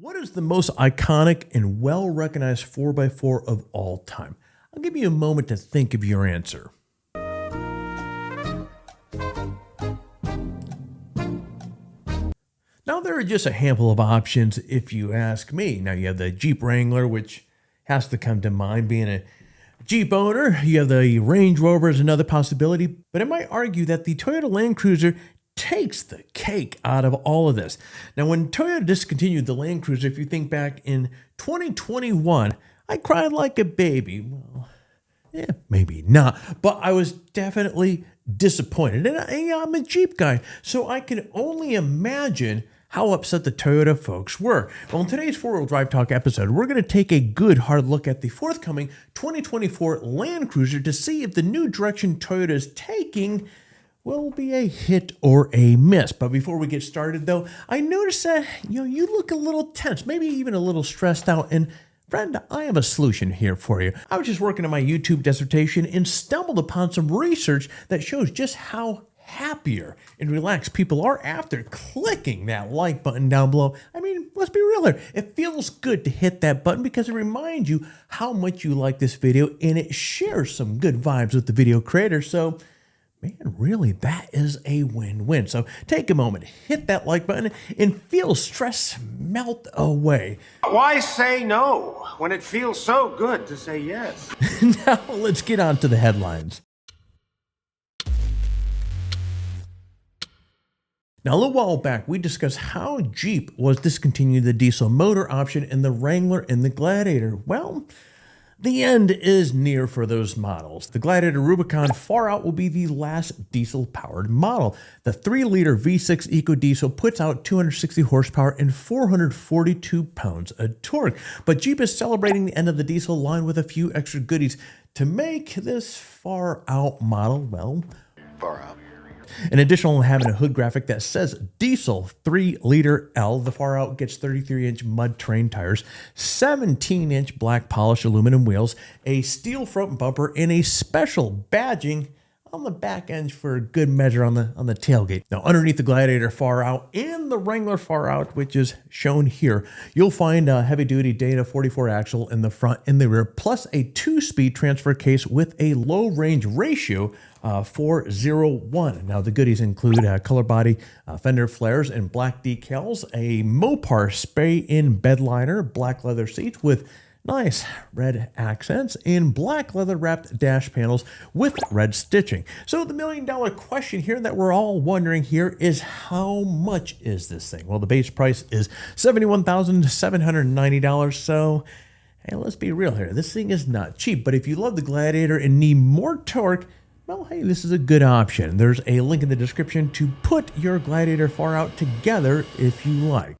What is the most iconic and well-recognized 4x4 of all time? I'll give you a moment to think of your answer. Now, there are just a handful of options if you ask me. Now, you have the Jeep Wrangler, which has to come to mind being a Jeep owner. You have the Range Rover as another possibility, but I might argue that the Toyota Land Cruiser takes the cake out of all of this. Now, when Toyota discontinued the Land Cruiser, if you think back in 2021, I cried like a baby. Well, maybe not, but I was definitely disappointed. And I'm a Jeep guy, so I can only imagine how upset the Toyota folks were. Well, in today's four-wheel drive talk episode, we're going to take a good hard look at the forthcoming 2024 Land Cruiser to see if the new direction Toyota is taking will be a hit or a miss. But before we get started, though, I noticed that you look a little tense, maybe even a little stressed out. And friend, I have a solution here for you. I was just working on my YouTube dissertation and stumbled upon some research that shows just how happier and relaxed people are after clicking that like button down below. I mean, let's be real here. It feels good to hit that button because it reminds you how much you like this video and it shares some good vibes with the video creator. So man, really, that is a win-win. So take a moment, hit that like button, and feel stress melt away. Why say no when it feels so good to say yes? Now let's get on to the headlines. Now, a little while back, we discussed how Jeep was discontinuing the diesel motor option in the Wrangler and the Gladiator. Well, the end is near for those models. The Gladiator Rubicon far out will be the last diesel-powered model. The 3-liter V6 EcoDiesel puts out 260 horsepower and 442 pounds of torque. But Jeep is celebrating the end of the diesel line with a few extra goodies to make this far-out model, well, Far out. in addition to having a hood graphic that says diesel 3-liter L, the far out gets 33-inch mud terrain tires, 17-inch black polished aluminum wheels, a steel front bumper, and a special badging on the back end for good measure on the tailgate. Now, underneath the Gladiator far out and the Wrangler far out, which is shown here, you'll find a heavy-duty Dana 44 axle in the front and the rear, plus a 2-speed transfer case with a low-range ratio 401. Now, the goodies include color body, fender flares, and black decals, a Mopar spray-in bed liner, black leather seats with nice red accents, and black leather wrapped dash panels with red stitching. So the million-dollar question here that we're all wondering here is, how much is this thing? Well, the base price is $71,790. So hey, let's be real here. This thing is not cheap, but if you love the Gladiator and need more torque, well, hey, this is a good option. There's a link in the description to put your Gladiator far out together if you like.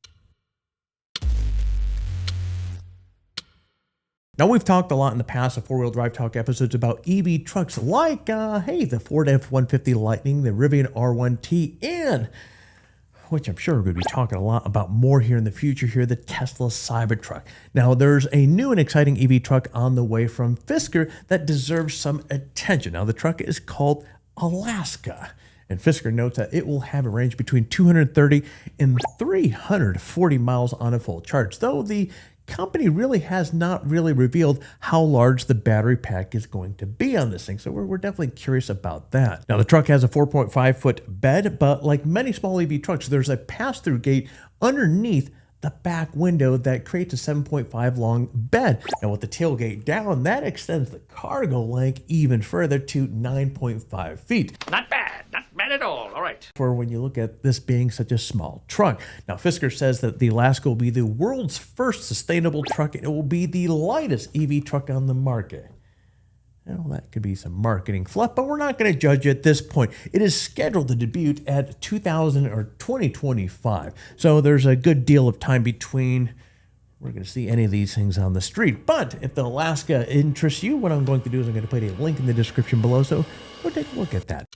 Now, we've talked a lot in the past of four-wheel drive talk episodes about EV trucks like, the Ford F-150 Lightning, the Rivian R1T, and, which I'm sure we're going to be talking a lot about more here in the future here, the Tesla Cybertruck. Now, there's a new and exciting EV truck on the way from Fisker that deserves some attention. Now, the truck is called Alaska, and Fisker notes that it will have a range between 230 and 340 miles on a full charge, though the company really has not really revealed how large the battery pack is going to be on this thing. So we're definitely curious about that. Now, the truck has a 4.5-foot bed, but like many small EV trucks, there's a pass-through gate underneath the back window that creates a 7.5 long bed. Now, with the tailgate down, that extends the cargo length even further to 9.5 feet. Not bad. Not bad at all. All right. For when you look at this being such a small truck. Now, Fisker says that the Alaska will be the world's first sustainable truck, and it will be the lightest EV truck on the market. Well, that could be some marketing fluff, but we're not going to judge at this point. It is scheduled to debut at 2025. So there's a good deal of time between we're going to see any of these things on the street. But if the Alaska interests you, what I'm going to do is I'm going to put a link in the description below. So go take a look at that.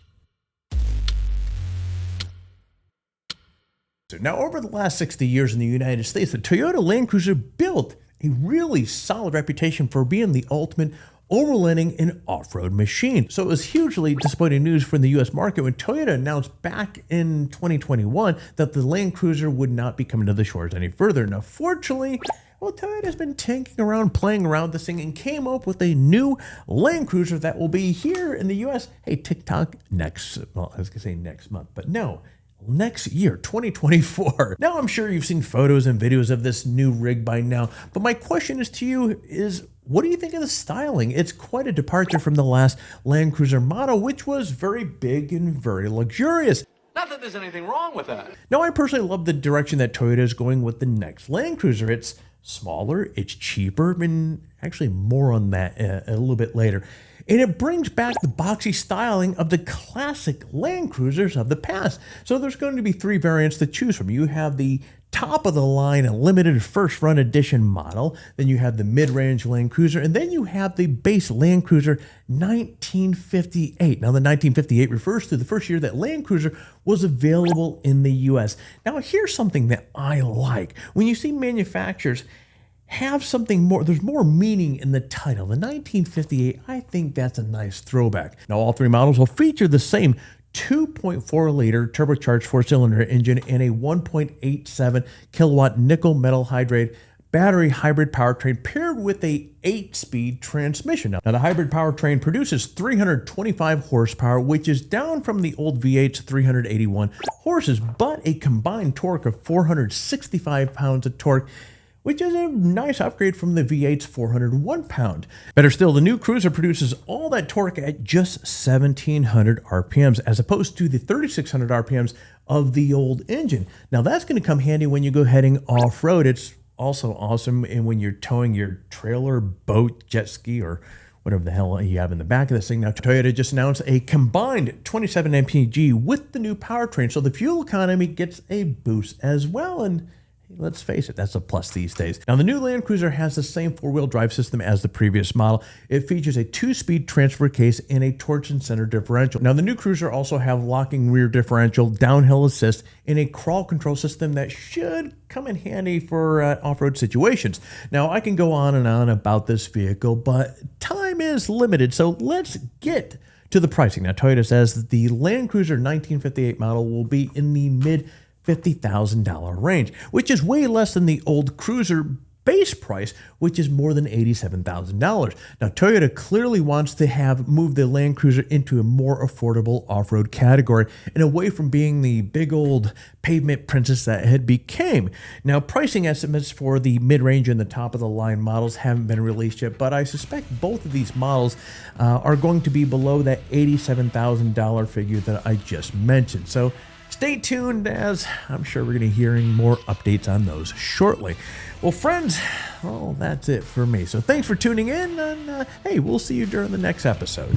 Now, over the last 60 years in the United States, the Toyota Land Cruiser built a really solid reputation for being the ultimate overlanding and off-road machine. So it was hugely disappointing news for the US market when Toyota announced back in 2021 that the Land Cruiser would not be coming to the shores any further. Now, fortunately, well, Toyota's been tinkering around, playing around this thing, and came up with a new Land Cruiser that will be here in the US. Hey, TikTok next, well, I was gonna say next month, but no, next year, 2024. Now, I'm sure you've seen photos and videos of this new rig by now, but my question is to you is, what do you think of the styling? It's quite a departure from the last Land Cruiser model, which was very big and very luxurious. Not that there's anything wrong with that. Now, I personally love the direction that Toyota is going with the next Land Cruiser. It's smaller, it's cheaper, and actually more on that a little bit later. And it brings back the boxy styling of the classic Land Cruisers of the past. So there's going to be 3 variants to choose from. You have the top of the line, a limited first run edition model. Then you have the mid-range Land Cruiser, and then you have the base Land Cruiser 1958. Now, the 1958 refers to the first year that Land Cruiser was available in the US. Now, here's something that I like. When you see manufacturers have something more, there's more meaning in the title. The 1958, I think that's a nice throwback. Now, all 3 models will feature the same 2.4 liter turbocharged 4-cylinder engine and a 1.87 kilowatt nickel metal hydride battery hybrid powertrain paired with a 8-speed transmission. Now, the hybrid powertrain produces 325 horsepower, which is down from the old V8's 381 horses, but a combined torque of 465 pounds of torque, which is a nice upgrade from the V8's 401 pound. Better still, the new Cruiser produces all that torque at just 1,700 RPMs, as opposed to the 3,600 RPMs of the old engine. Now, that's going to come handy when you go heading off-road. It's also awesome and when you're towing your trailer, boat, jet ski, or whatever the hell you have in the back of this thing. Now, Toyota just announced a combined 27 mpg with the new powertrain, so the fuel economy gets a boost as well, and let's face it, that's a plus these days. Now, the new Land Cruiser has the same 4-wheel drive system as the previous model. It features a 2-speed transfer case and a torsion center differential. Now, the new Cruiser also have locking rear differential, downhill assist, and a crawl control system that should come in handy for off-road situations. Now, I can go on and on about this vehicle, but time is limited, so let's get to the pricing. Now, Toyota says that the Land Cruiser 1958 model will be in the mid $50,000 range, which is way less than the old Cruiser base price, which is more than $87,000. Now, Toyota clearly wants to have moved the Land Cruiser into a more affordable off-road category and away from being the big old pavement princess that it had became. Now, pricing estimates for the mid-range and the top-of-the-line models haven't been released yet, but I suspect both of these models are going to be below that $87,000 figure that I just mentioned. So stay tuned, as I'm sure we're going to be hearing more updates on those shortly. Well, friends, well, that's it for me. So thanks for tuning in, and hey, we'll see you during the next episode.